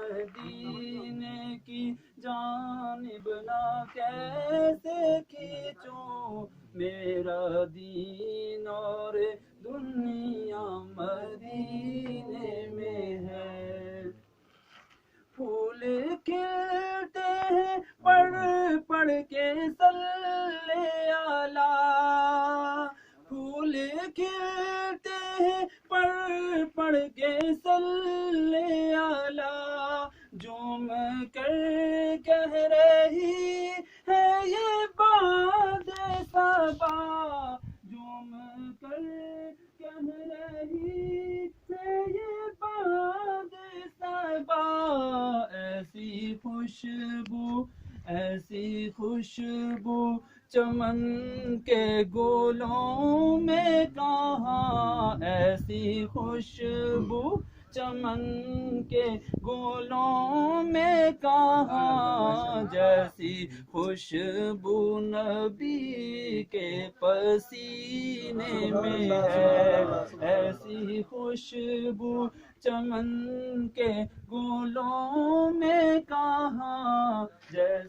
مدینے کی جانب نہ کیسے کھینچوں، میرا دین اور دنیا مدینے میں ہے۔ پھول کھلتے ہیں پڑھ پڑھ کے صلی اللہ، پھول کھلتے ہیں پڑھ پڑھ کے صلی اللہ، جھوم کر کہہ رہی ہے یہ باد صبا، جھوم کر کہہ رہی ہے یہ باد صبا، ایسی خوشبو ایسی خوشبو چمن کے گلوں میں کہاں، ایسی خوشبو چمن کے گلوں میں کہاں، جیسی خوشبو نبی کے پسینے میں ہے، ایسی خوشبو چمن کے گلوں میں کہاں، جیسی